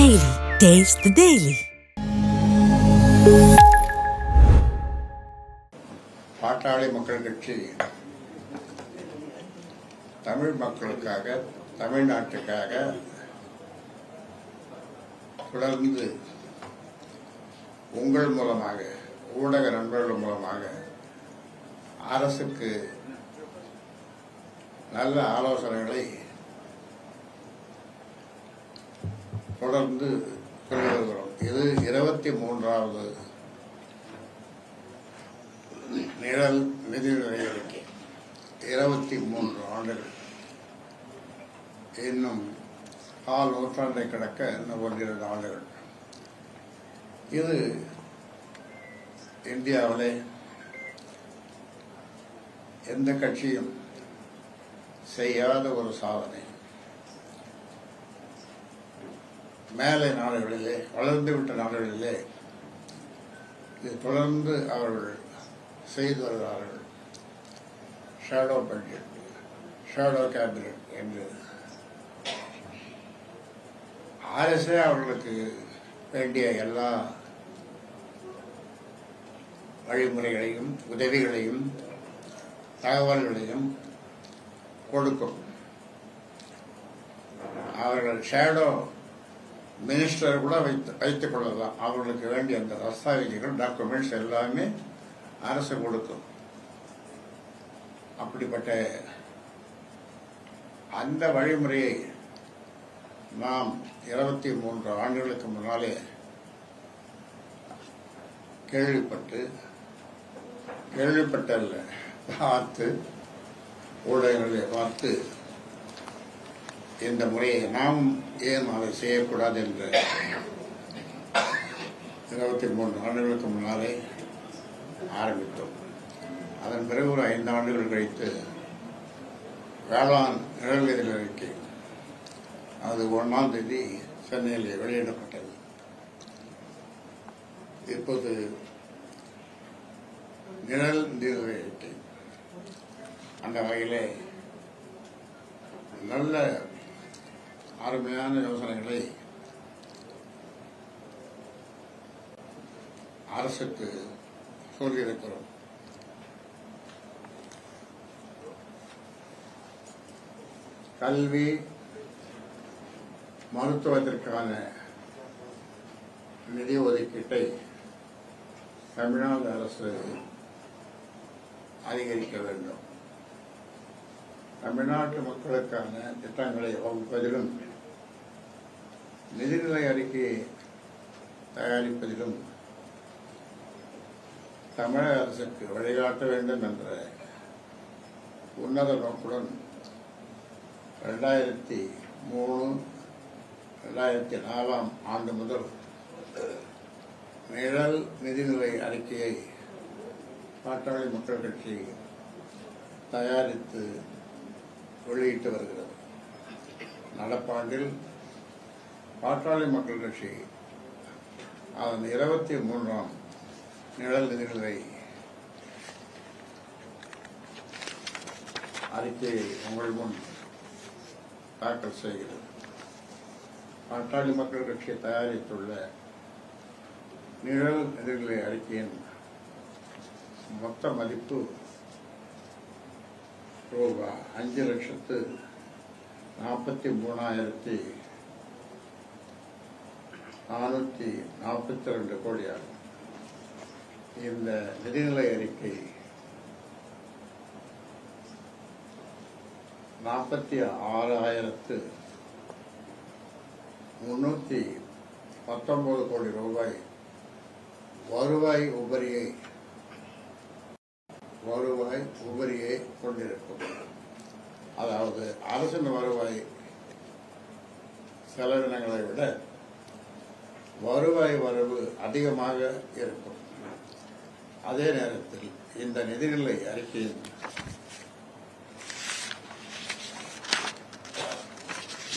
Daily. Taste the Daily. பாட்டாளி மக்கள் கட்சி தமிழ் மக்களுக்காக, தமிழ்நாட்டுக்காக தொடர்ந்து உங்கள் மூலமாக, ஊடக நண்பர்கள் மூலமாக அரசுக்கு நல்ல ஆலோசனைகளை தொடர்ந்து சொல்லி வருகிறோம். இது 23வது நிழல் நிதிநிலை அறிக்கை. 23 ஆண்டுகள், இன்னும் கால் நூற்றாண்டை கடக்க இன்னும் 1-2 ஆண்டுகள். இது இந்தியாவிலே எந்த கட்சியும் செய்யாத ஒரு சாதனை. மேலை நாடுகளிலே, வளர்ந்துவிட்ட நாடுகளிலே இது தொடர்ந்து அவர்கள் செய்து வருகிறார்கள். ஷேடோ பட்ஜெட், ஷேடோ கேபினட் என்று அரசே அவர்களுக்கு வேண்டிய எல்லா வழிமுறைகளையும், உதவிகளையும், தகவல்களையும் கொடுக்கும். அவர்கள் ஷேடோ மினிஸ்டர் கூட வைத்துக் கொள்ளலாம். அவர்களுக்கு வேண்டிய அந்த தஸ்தாவேஜுகள், டாக்குமெண்ட்ஸ் எல்லாமே அரசு கொடுக்கும். அப்படிப்பட்ட அந்த வழிமுறையை நாம் 23 ஆண்டுகளுக்கு முன்னாலே கேள்விப்பட்டல்ல, பார்த்து, ஊடகங்களை பார்த்து இந்த முறையை நாம் ஏன் அதை செய்யக்கூடாது என்று 23 ஆண்டுகளுக்கு முன்னாலே ஆரம்பித்தோம். அதன் பிறகு ஒரு 5 ஆண்டுகள் கழித்து வேளாண் நிழல் நிதி அறிக்கை, அது 1ஆம் தேதி சென்னையில் வெளியிடப்பட்டது. இப்போது நிழல் நிதி அறிக்கை அந்த வகையிலே நல்ல அருமையான யோசனைகளை அரசுக்கு சொல்லியிருக்கிறோம். கல்வி, மருத்துவத்திற்கான நிதி ஒதுக்கீட்டை தமிழ்நாடு அரசு அதிகரிக்க வேண்டும். தமிழ்நாட்டு மக்களுக்கான திட்டங்களை வகுப்பதிலும், நிதிநிலை அறிக்கையை தயாரிப்பதிலும் தமிழக அரசுக்கு வழிகாட்ட வேண்டும் என்ற உன்னத நோக்குடன் 2003-2004 ஆண்டு முதல் நிழல் நிதிநிலை அறிக்கையை பாட்டாளி மக்கள் கட்சி தயாரித்து வெளியிட்டு வருகிறது. நடப்பாண்டில் பாட்டாளி மக்கள் கட்சி அதன் 23ஆம் நிழல் நிதிநிலை அறிக்கையை உங்கள் முன் தாக்கல் செய்கிறது. பாட்டாளி மக்கள் கட்சி தயாரித்துள்ள நிழல் நிதிநிலை அறிக்கையின் மொத்த மதிப்பு ரூபாய் 5,43,442 கோடி ஆகும். இந்த நிதிநிலை அறிக்கை 46,319 கோடி ரூபாய் வருவாய் உபரியை கொண்டிருக்கும். அதாவது அரசின் வருவாய் செலவினங்களை விட வருவாய் வரவு அதிகமாக இருக்கும். அதே நேரத்தில் இந்த நிதிநிலை அறிக்கையின்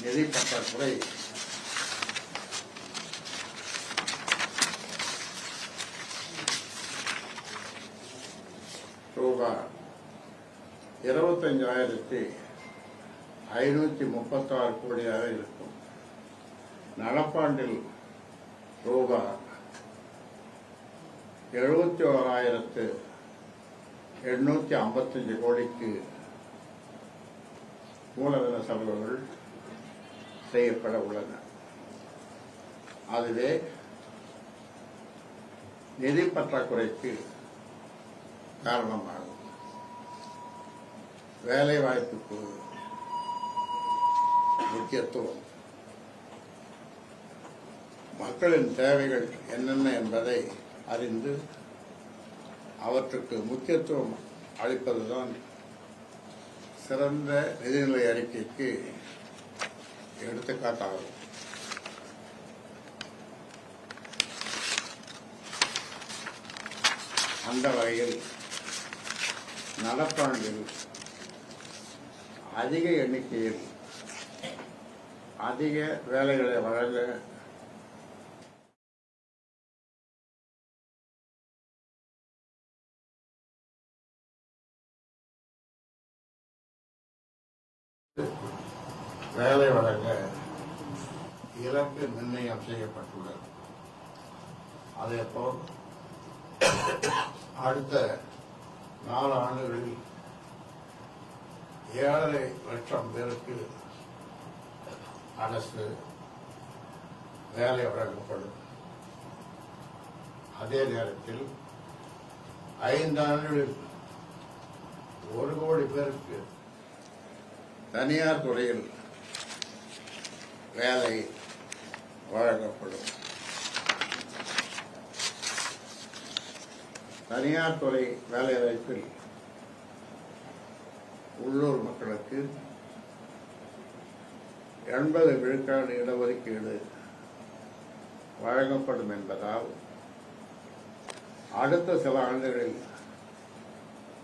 நிதி பற்றாக்குறை ரூபாய் 25,536 கோடியாக இருக்கும். நடப்பாண்டில் ரூபாய் 71,855 கோடிக்கு மூலதன செலவுகள் செய்யப்பட உள்ளன. அதுவே நிதி பற்றாக்குறைக்கு காரணமாகும். வேலை வாய்ப்புக்கு முக்கியத்துவம், மக்களின் தேவைகள் என்னென்ன என்பதை அறிந்து அவற்றுக்கு முக்கியத்துவம் அளிப்பதுதான் சிறந்த நிதிநிலை அறிக்கைக்கு எடுத்துக்காட்டாகும். அந்த வகையில் நடப்பாண்டில் அதிக எண்ணிக்கையில் அதிக வேலைகளை வழங்க இலக்கு நிர்ணயம் செய்யப்பட்டுள்ளது. அதேபோல் அடுத்த 4 ஆண்டுகளில் 7.5 லட்சம் பேருக்கு அரசு வேலை வழங்கப்படும். அதே நேரத்தில் 5 ஆண்டுகளில் 1 கோடி பேருக்கு தனியார் துறையில் வேலை வழங்கப்படும். தனியார் துறை வேலைவாய்ப்பில் உள்ளூர் மக்களுக்கு 80 விழுக்காடு இடஒதுக்கீடு வழங்கப்படும் என்பதால் அடுத்த சில ஆண்டுகளில்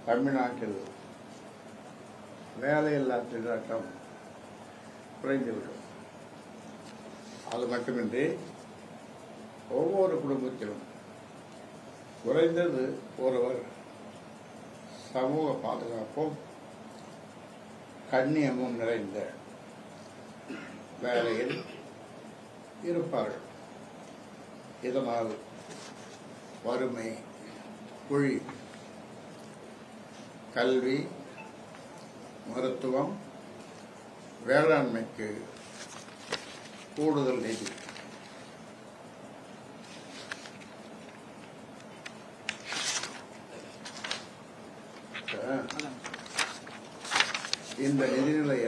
தமிழ்நாட்டில் வேலையில்லா திண்டாட்டம் குறைந்துவிடும். அது மட்டுமின்றி ஒவ்வொரு குடும்பத்திலும் குறைந்தது ஒருவர் சமூக பாதுகாப்பும் கண்ணியமும் நிறைந்த வேலையில் இருப்பார்கள். இதனால் வறுமை, குழி, கல்வி, மருத்துவம், வேளாண்மைக்கு கூடுதல் நிதி, இந்த நிதிநிலை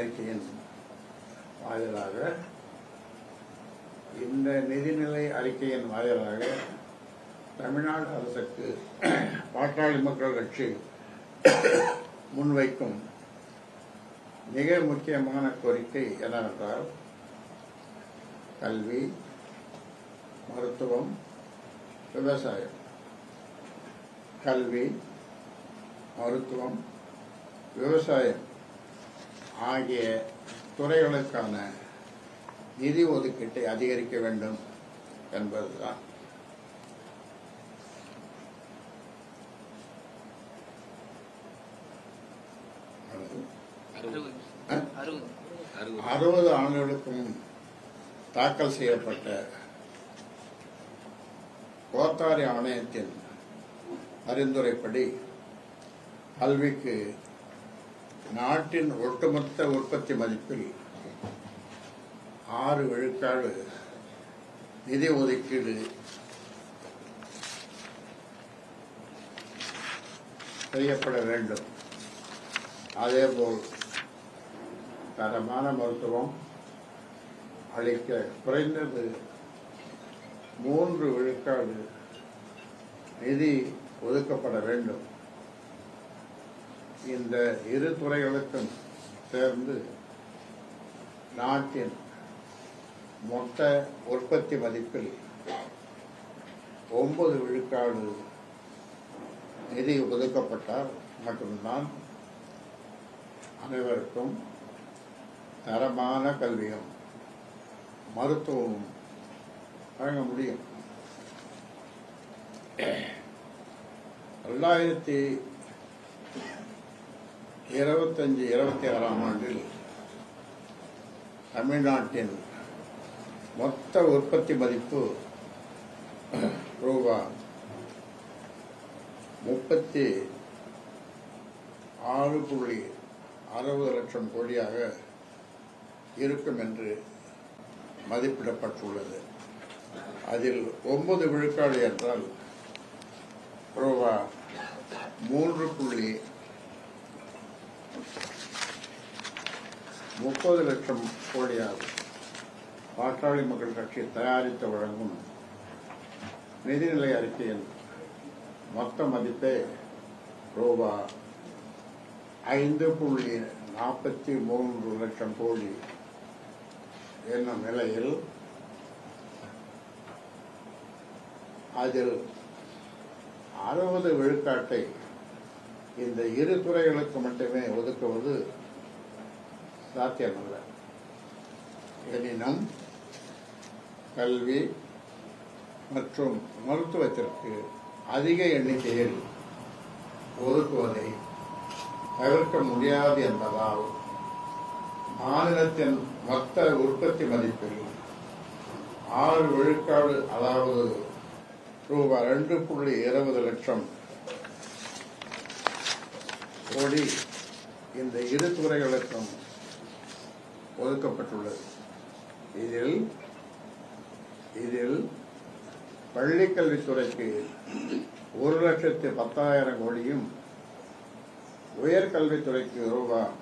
அறிக்கையின் வாயிலாக தமிழ்நாடு அரசுக்கு பாட்டாளி மக்கள் கட்சி முன்வைக்கும் மிக முக்கியமான கோரிக்கை என்னவென்றால் கல்வி, மருத்துவம், விவசாயம். கல்வி, மருத்துவம், விவசாயம் ஆகிய துறைகளுக்கான நிதி ஒதுக்கீட்டை அதிகரிக்க வேண்டும் என்பதுதான். அறுபது ஆண்டுகளுக்கும் தாக்கல் செய்யப்பட்ட கோத்தாரி ஆணையத்தின் பரிந்துரைப்படி கல்விக்கு நாட்டின் ஒட்டுமொத்த உற்பத்தி மதிப்பில் 6 விழுக்காடு நிதி ஒதுக்கீடு செய்யப்பட வேண்டும். அதேபோல் தரமான மருத்துவம் அளிக்க குறைந்தது 3 விழுக்காடு நிதி ஒதுக்கப்பட வேண்டும். இந்த இரு துறைகளுக்கும் சேர்ந்து நாட்டின் மொத்த உற்பத்தி மதிப்பில் 9 விழுக்காடு நிதி ஒதுக்கப்பட்டால் மட்டும்தான் அனைவருக்கும் தரமான கல்வியும் மருத்துவமும் வழங்க முடியும். 2025-26 ஆண்டில் தமிழ்நாட்டின் மொத்த உற்பத்தி மதிப்பு ரூபா 36.60 லட்சம் கோடியாக இருக்கும் என்று மதிப்பிடப்பட்டுள்ளது. அதில் 9 விழுக்காடு என்றால் ரூபா 3.30 லட்சம் கோடியாகும். பாட்டாளி மக்கள் கட்சி தயாரித்து வழங்கும் நிதிநிலை அறிக்கையின் மொத்த மதிப்பே ரூபா 5.43 லட்சம் கோடி என்னும் நிலையில் அதில் 60 விழுக்காட்டை இந்த இரு துறைகளுக்கு மட்டுமே ஒதுக்குவது சாத்தியமல்ல. எனினும் கல்வி மற்றும் மருத்துவத்திற்கு அதிக எண்ணிக்கையில் ஒதுக்குவதை தவிர்க்க முடியாது என்பதால் மாநிலத்தின் மொத்த உற்பத்தி மதிப்பில் 6 விழுக்காடு, அதாவது ரூபாய் 2.20 லட்சம் கோடி இந்த இரு துறைகளுக்கும் ஒதுக்கப்பட்டுள்ளது. இதில் பள்ளிக்கல்வித்துறைக்கு 1,10,000 கோடியும், உயர்கல்வித்துறைக்கு ரூபாய்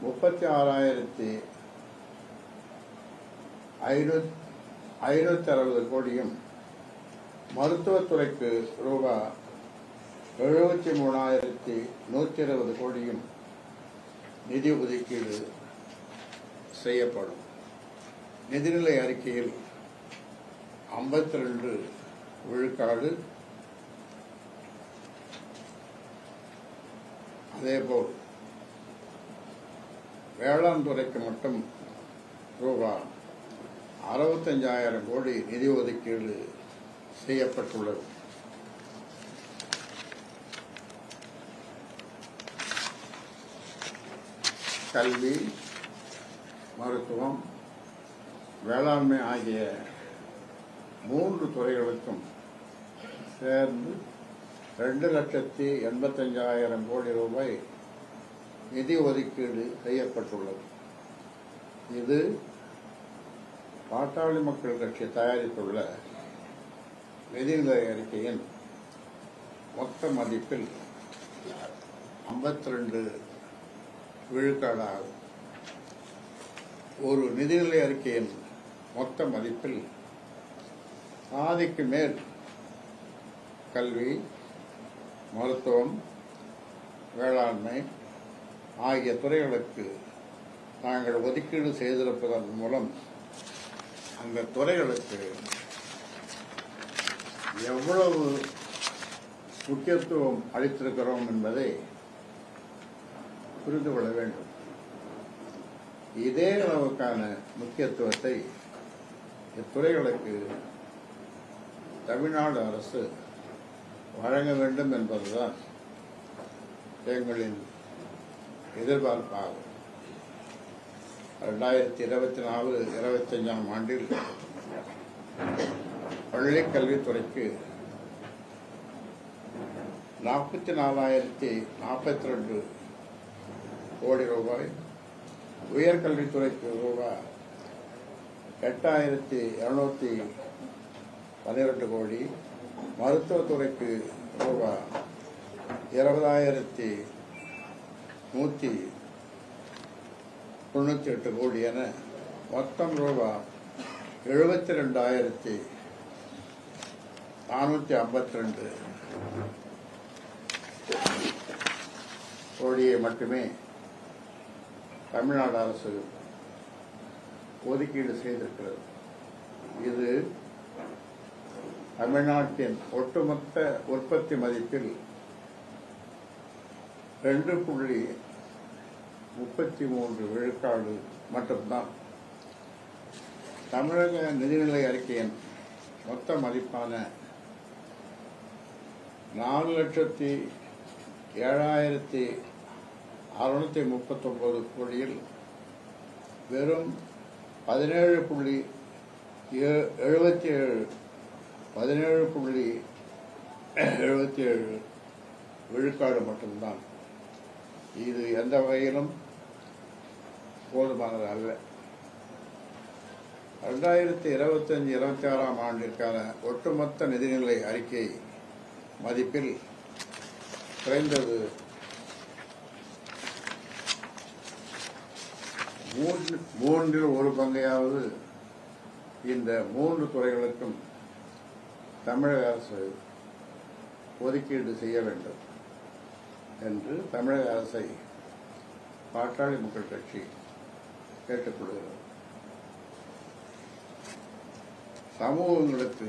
36,560 கோடியும், மருத்துவத்துறைக்கு ரூபாய் 73,120 கோடியும் நிதி ஒதுக்கீடு செய்யப்படும். நிதிநிலை அறிக்கையில் 52 விழுக்காடு, அதேபோல் வேளாண் துறைக்கு மட்டும் ரூபாய் 65,000 கோடி நிதி ஒதுக்கீடு செய்யப்பட்டுள்ளது. கல்வி, மருத்துவம், வேளாண்மை ஆகிய 3 துறைகளுக்கும் சேர்ந்து 2,85,000 கோடி ரூபாய் நிதி ஒதுக்கீடு செய்யப்பட்டுள்ளது. இது பாட்டாளி மக்கள் கட்சி தயாரித்துள்ள நிதிநிலை அறிக்கையின் மொத்த மதிப்பில் 52 விழுக்காடாகும். ஒரு நிதிநிலை அறிக்கையின் மொத்த மதிப்பில் பாதிக்கு மேல் கல்வி, மருத்துவம், வேளாண்மை ஆகிய துறைகளுக்கு நாங்கள் ஒதுக்கீடு செய்திருப்பதன் மூலம் அந்த துறைகளுக்கு எவ்வளவு முக்கியத்துவம் அளித்திருக்கிறோம் என்பதை புரிந்து கொள்ள வேண்டும். இதே அளவுக்கான முக்கியத்துவத்தை இத்துறைகளுக்கு தமிழ்நாடு அரசு வழங்க வேண்டும் என்பதுதான் எங்களின் எதிர்பார்ப்பாகும். 2024-25 ஆண்டில் பள்ளிக் கல்வித்துறைக்கு 44,042 கோடி ரூபாய், உயர்கல்வித்துறைக்கு ரூபாய் 8,212 கோடி, மருத்துவத்துறைக்கு ரூபாய் 20,198 கோடி என மொத்தம் ரூபாய் 72,452 கோடியை மட்டுமே தமிழ்நாடு அரசு ஒதுக்கீடு செய்திருக்கிறது. இது தமிழ்நாட்டின் ஒட்டுமொத்த உற்பத்தி மதிப்பில் 2.33 விழுக்காடு மட்டும்தான். தமிழக நிதிநிலை அறிக்கையின் மொத்த மதிப்பான 4,07,639 கோடியில் வெறும் 17.8 17.77 விழுக்காடு மட்டும்தான். இது எந்த வகையிலும் போதுமானது அல்ல. 2025-26 ஆண்டிற்கான ஒட்டுமொத்த நிதிநிலை அறிக்கை மதிப்பில் குறைந்தது மூன்றில் ஒரு பங்கையாவது இந்த 3 துறைகளுக்கும் தமிழக அரசு ஒதுக்கீடு செய்ய வேண்டும் என்று தமிழக அரசை பாட்டாளி மக்கள் கட்சி கேட்டுக்கொள்கிறது. சமூகங்களுக்கு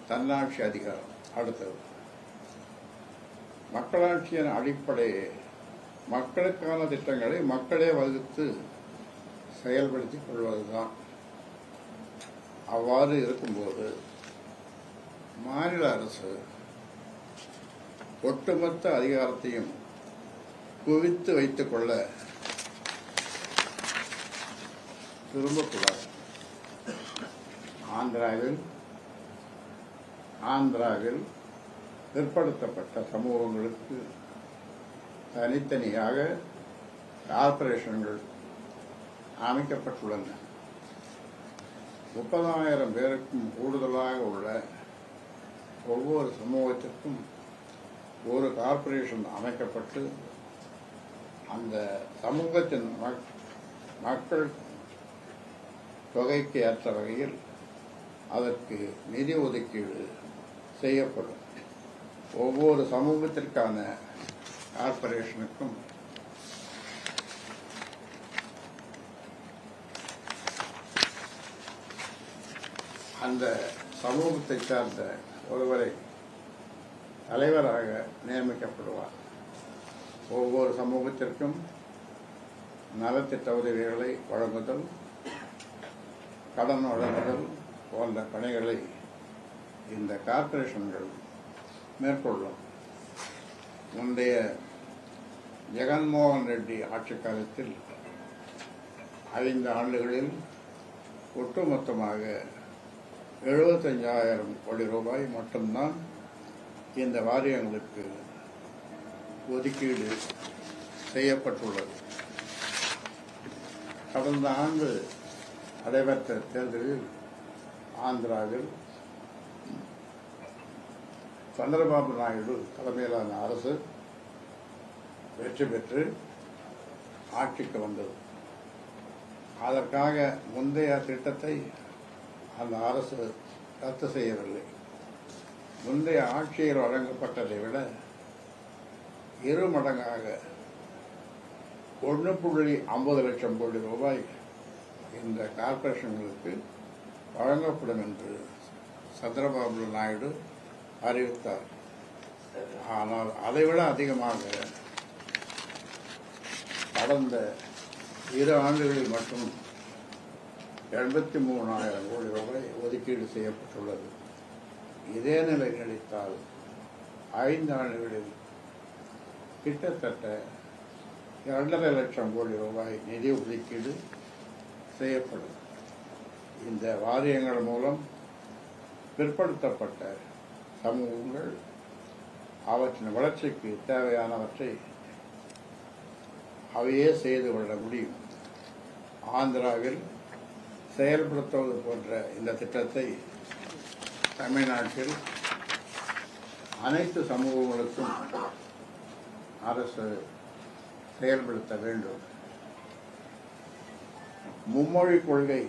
தன்னாட்சி அதிகாரம். அடுத்தது, மக்களாட்சியின் அடிப்படையே மக்களுக்கான திட்டங்களை மக்களே வகுத்து செயல்படுத்திக் கொள்வதுதான். அவ்வாறு இருக்கும்போது மாநில அரசு ஒட்டுமொத்த அதிகாரத்தையும் குவித்து வைத்துக் கொள்ள விரும்பக்கூடாது. ஆந்திராவில் பிற்படுத்தப்பட்ட சமூகங்களுக்கு தனித்தனியாக கார்ப்பரேஷன்கள் அமைக்கப்பட்டுள்ளன. 30,000 பேருக்கும் கூடுதலாக உள்ள ஒவ்வொரு சமூகத்திற்கும் ஒரு கார்ப்பரேஷன் அமைக்கப்பட்டு அந்த சமூகத்தின் மக்கள் தொகைக்கு ஏற்ற வகையில் அதற்கு நிதி ஒதுக்கீடு செய்யப்படும். ஒவ்வொரு சமூகத்திற்கான கார்ப்பரேஷனுக்கும் அந்த சமூகத்தை சார்ந்த ஒருவரை தலைவராக நியமிக்கப்படுவார். ஒவ்வொரு சமூகத்திற்கும் நலத்திட்ட உதவிகளை வழங்குதல், கடன் வழங்குதல் போன்ற பணிகளை இந்த கார்ப்பரேஷன்கள் மேற்கொள்ளும். முந்தைய ஜெகன்மோகன் ரெட்டி ஆட்சி காலத்தில் 5 ஆண்டுகளில் ஒட்டுமொத்தமாக 75,000 கோடி ரூபாய் மட்டும்தான் இந்த வாரியங்களுக்கு ஒதுக்கீடு செய்யப்பட்டுள்ளது. கடந்த ஆண்டு நடைபெற்ற தேர்தலில் ஆந்திராவில் சந்திரபாபு நாயுடு தலைமையிலான அரசு வெற்றி பெற்று ஆட்சிக்கு வந்தது. அதற்காக முந்தைய திட்டத்தை அந்த அரசு ரத்து செய்யவில்லை. முந்தைய ஆட்சியில் வழங்கப்பட்டதை விட 2 மடங்காக 1.50 லட்சம் கோடி ரூபாய் இந்த கார்ப்பரேஷன்களுக்கு வழங்கப்படும் என்று சந்திரபாபு நாயுடு அறிவித்தார். ஆனால் அதைவிட அதிகமாக கடந்த 2 ஆண்டுகளில் மட்டும் 83,000 கோடி ரூபாய் ஒதுக்கீடு செய்யப்பட்டுள்ளது. இதே நிலை நீடித்தால் 5 ஆண்டுகளில் கிட்டத்தட்ட 2.5 லட்சம் கோடி ரூபாய் நிதி ஒதுக்கீடு செய்யப்படும். இந்த வாரியங்கள் மூலம் பிற்படுத்தப்பட்ட சமூகங்கள் அவற்றின் வளர்ச்சிக்கு தேவையானவற்றை அவையே செய்து கொள்ள முடியும். ஆந்திராவில் செயல்படுத்துவது போன்ற இந்த திட்டத்தை தமிழ்நாட்டில் அனைத்து சமூகங்களுக்கும் அரசு செயல்படுத்த வேண்டும். மும்மொழி கொள்கை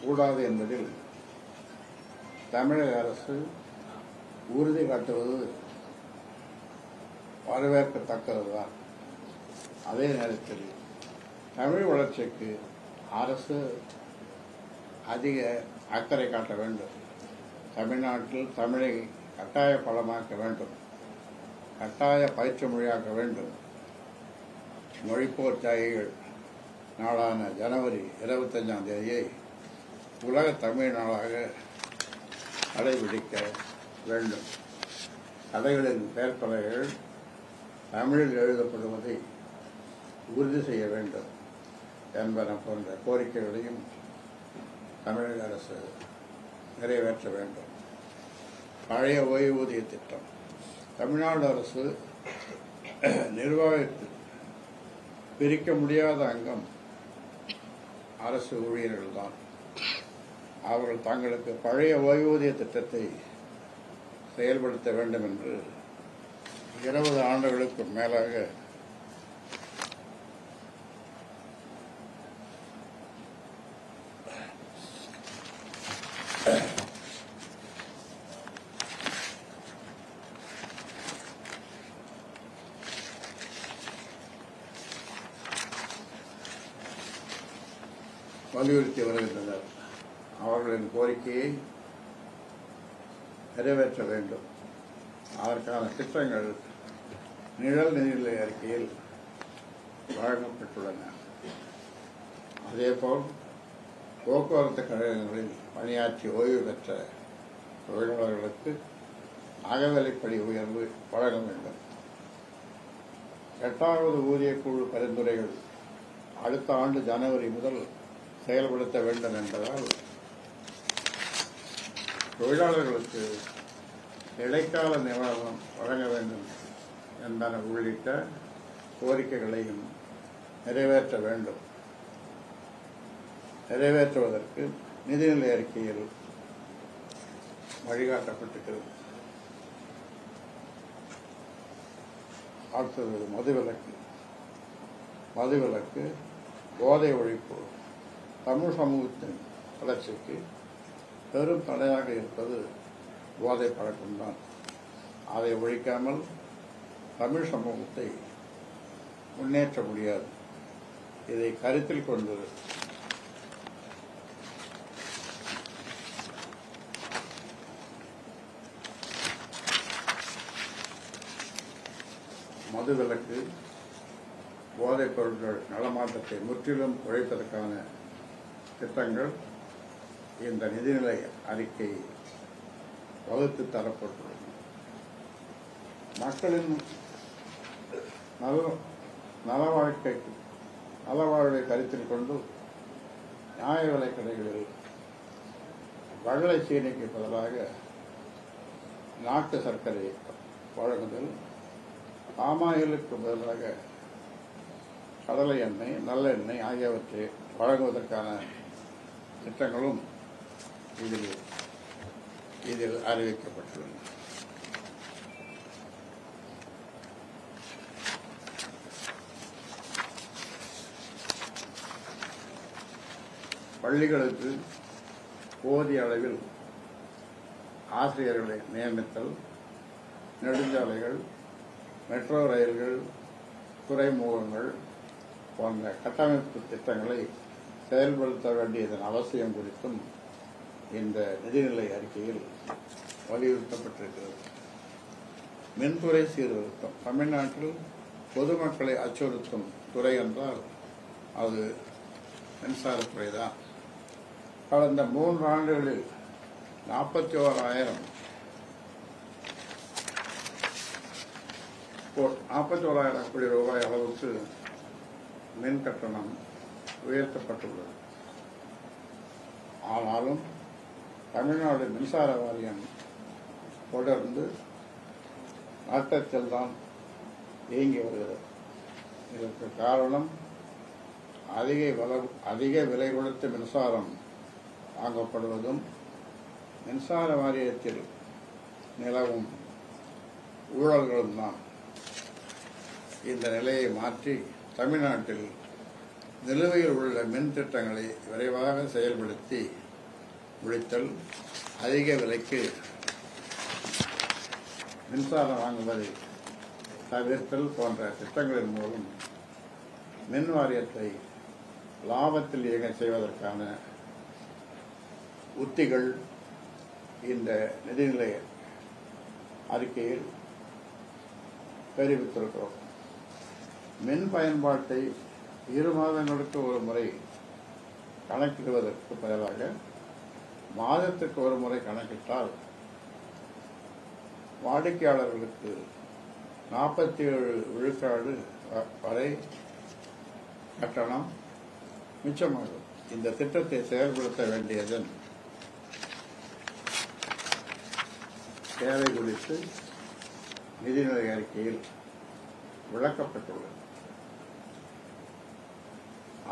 கூடாது என்பதில் தமிழக அரசு உறுதி காட்டுவது வரவேற்கத்தக்கதுதான். அதே நேரத்தில் தமிழ் வளர்ச்சிக்கு அரசு அதிக அக்கறை காட்ட வேண்டும். தமிழ்நாட்டில் தமிழை கட்டாய பாடமாக்க வேண்டும், கட்டாய பயிற்று மொழியாக்க வேண்டும். மொழிப்போர் தியாகிகள் நாளான ஜனவரி 25ஆம் தேதியை உலக தமிழ் நாளாக கடைபிடிக்க வேண்டும். கதைகளின் பெயர்ப்பலகைகள் தமிழில் எழுதப்படுவதை உறுதி செய்ய வேண்டும் என்பன போன்ற கோரிக்கைகளையும் தமிழக அரசு நிறைவேற்ற வேண்டும். பழைய ஓய்வூதிய திட்டம் தமிழ்நாடு அரசு நிர்வாகத்தில் பிரிக்க முடியாத அங்கம் அரசு ஊழியர்கள்தான். அவர்கள் தங்களுக்கு பழைய ஓய்வூதிய திட்டத்தை செயல்படுத்த வேண்டும் என்று 20 ஆண்டுகளுக்கு மேலாக வலியுறுத்தி வருகின்றனர். அவர்களின் கோரிக்கையை நிறைவேற்ற வேண்டும். அதற்கான திட்டங்கள் நிழல் நிதிநிலை அறிக்கையில் வழங்கப்பட்டுள்ளன. அதேபோல் போக்குவரத்து கழகங்களில் பணியாற்றி ஓய்வு பெற்ற தொழிலாளர்களுக்கு அகவிலைப்படி உயர்வு வழங்க வேண்டும். 8வது ஊதியக்குழு பரிந்துரைகள் அடுத்த ஆண்டு ஜனவரி முதல் செயல்படுத்த வேண்டும் என்பதால் தொழிலாளர்களுக்கு இடைக்கால நிவாரணம் வழங்க வேண்டும் என்பன உள்ளிட்ட கோரிக்கைகளையும் நிறைவேற்ற வேண்டும். நிறைவேற்றுவதற்கு நிதிநிலை அறிக்கையில் வழிகாட்டப்பட்டிருக்கிறது. அடுத்தது மதுவிலக்கு போதை ஒழிப்பு தமிழ் சமூகத்தின் வளர்ச்சிக்கு பெரும் தடையாக இருப்பது போதை பழக்கம்தான். அதை ஒழிக்காமல் தமிழ் சமூகத்தை முன்னேற்ற முடியாது. இதை கருத்தில் கொண்டு மதுவிலக்கு போதைப் பொருட்கள் நலமாற்றத்தை முற்றிலும் ஒழிப்பதற்கான திட்டங்கள் இந்த நிதிநிலை அறிக்கை வகுத்து தரப்பட்டுள்ளது. மக்களின் நலவாழ்வை கருத்தில் கொண்டு நியாய விலைக் கடைகளில் வெள்ளை சீனிக்கு பதிலாக நாட்டு சர்க்கரை வழங்குதல், பாமாயிலுக்கு பதிலாக கடலை எண்ணெய், நல்லெண்ணெய் ஆகியவற்றை வழங்குவதற்கான திட்டங்களும் இதில் அறிவிக்கப்பட்டுள்ளன. பள்ளிகளுக்கு போதிய அளவில் ஆசிரியர்களை நியமித்தல், நெடுஞ்சாலைகள், மெட்ரோ ரயில்கள், துறைமுகங்கள் போன்ற கட்டமைப்பு திட்டங்களை செயல்படுத்த வேண்டியதன் அவசியம் குறித்தும் இந்த நிதிநிலை அறிக்கையில் வலியுறுத்தப்பட்டிருக்கிறது. மின்துறை சீர்திருத்தம் தமிழ்நாட்டில் பொதுமக்களை அச்சுறுத்தும் துறை என்றால் அது மின்சாரத்துறைதான். கடந்த 3 ஆண்டுகளில் 41,000 கோடி ரூபாய் அளவுக்கு மின் கட்டணம் உயர்த்தப்பட்டுள்ளது. ஆனாலும் தமிழ்நாடு மின்சார வாரியம் தொடர்ந்து நட்டத்தில் தான் இயங்கி வருகிறது. இதற்கு காரணம் அதிக விலை கொடுத்து மின்சாரம் வாங்கப்படுவதும் மின்சார வாரியத்தில் நிலவும் ஊழல்களும் தான். இந்த நிலையை மாற்றி தமிழ்நாட்டில் நிலுவையில் உள்ள மின் திட்டங்களை விரைவாக செயல்படுத்தி முடித்தல், அதிக விலைக்கு மின்சாரம் வாங்குவதை தவிர்த்தல் போன்ற திட்டங்களின் மூலம் மின் வாரியத்தை லாபத்தில் இயங்க செய்வதற்கான உத்திகள் இந்த நிதிநிலை அறிக்கையில் தெரிவித்திருக்கிறோம். மின் பயன்பாட்டை 2 மாதங்களுக்கு ஒரு முறை கணக்கிடுவதற்கு பதிலாக மாதத்துக்கு ஒரு முறை கணக்கிட்டால் வாடிக்கையாளர்களுக்கு 47 விழுக்காடு வரை கட்டணம் மிச்சமாகும். இந்த திட்டத்தை செயல்படுத்த வேண்டியதன் தேவை குறித்து நிதிநிலை அறிக்கையில் விளக்கப்பட்டுள்ளது.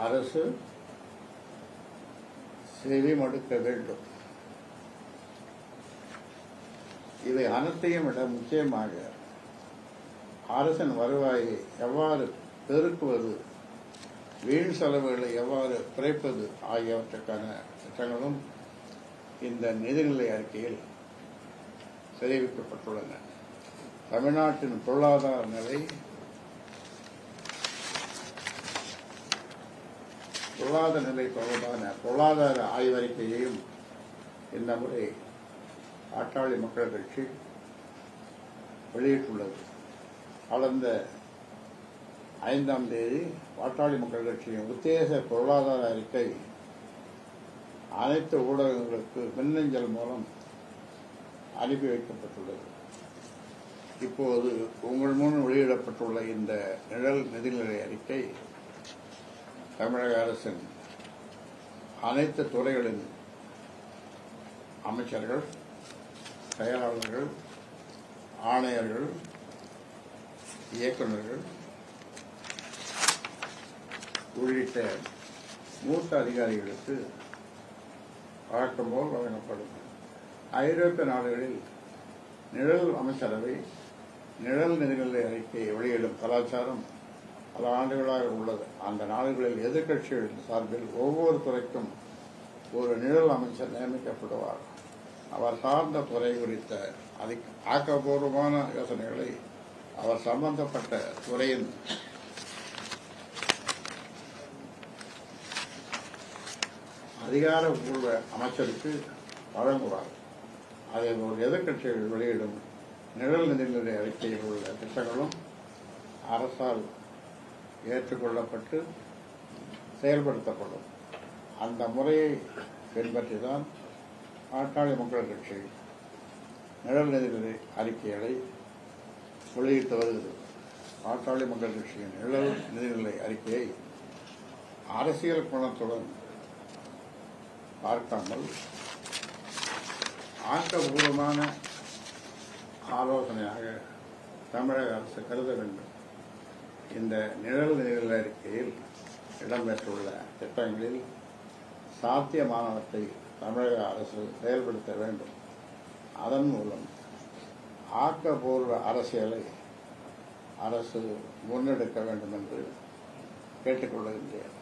அரசு செவிமடுக்க வேண்டும். இவை அனைத்தையும் விட முக்கியமாக அரசின் வருவாயை எவ்வாறு பெருக்குவது, வீண் செலவுகளை எவ்வாறு குறைப்பது ஆகியவற்றுக்கான திட்டங்களும் இந்த நிதிநிலை அறிக்கையில் தெரிவிக்கப்பட்டுள்ளன. தமிழ்நாட்டின் பொருளாதார நிலை தொடர்பான பொருளாதார ஆய்வறிக்கையையும் இந்த முறை பாட்டாளி மக்கள் கட்சி வெளியிட்டுள்ளது. கடந்த 5ஆம் தேதி பாட்டாளி மக்கள் கட்சியின் உத்தேச பொருளாதார அறிக்கை அனைத்து ஊடகங்களுக்கு மின்னஞ்சல் மூலம் அனுப்பி வைக்கப்பட்டுள்ளது. இப்போது உங்கள் முன் வெளியிடப்பட்டுள்ள இந்த நிழல் நிதிநிலை அறிக்கை தமிழக அரசின் அனைத்து துறைகளின் அமைச்சர்கள், செயலாளர்கள், ஆணையர்கள், இயக்குநர்கள் உள்ளிட்ட மூத்த அதிகாரிகளுக்கு வழக்கம் போல் வழங்கப்படும். ஐரோப்பிய நாடுகளில் நிழல் அமைச்சரவை நிழல் நிதிநிலை அறிக்கையை வெளியிடும் கலாச்சாரம் பல ஆண்டுகளாக உள்ளது. அந்த நாடுகளில் எதிர்க்கட்சிகளின் சார்பில் ஒவ்வொரு துறைக்கும் ஒரு நிழல் அமைச்சர் நியமிக்கப்படுவார். அவர் சார்ந்த துறை குறித்த ஆக்கப்பூர்வமான யோசனைகளை அவர் சம்பந்தப்பட்ட துறையின் அதிகாரப்பூர்வ அமைச்சருக்கு வழங்குவார். அதை ஒரு எதிர்க்கட்சிகள் வெளியிடும் நிழல் நிதிநிலை அறிக்கையில் உள்ள திட்டங்களும் அரசால் ஏற்றுக்கொள்ளப்பட்டு செயல்படுத்தப்படும். அந்த முறையை பின்பற்றிதான் பாட்டாளி மக்கள் கட்சி நிழல் நிதிநிலை அறிக்கைகளை வெளியிட்டு வருகிறது. பாட்டாளி மக்கள் கட்சியின் நிழல் நிதிநிலை அறிக்கையை அரசியல் கோணத்துடன் பார்க்காமல் ஆக்கப்பூர்வமான ஆலோசனையாக தமிழக அரசு கருத வேண்டும். இந்த நிழல் நிதிநிலை அறிக்கையில் இடம்பெற்றுள்ள திட்டங்களில் சாத்தியமானவற்றை தமிழக அரசு செயல்படுத்த வேண்டும். அதன் மூலம் ஆக்கப்பூர்வ அரசியலை அரசு முன்னெடுக்க வேண்டும் என்று கேட்டுக்கொள்கின்றேன்.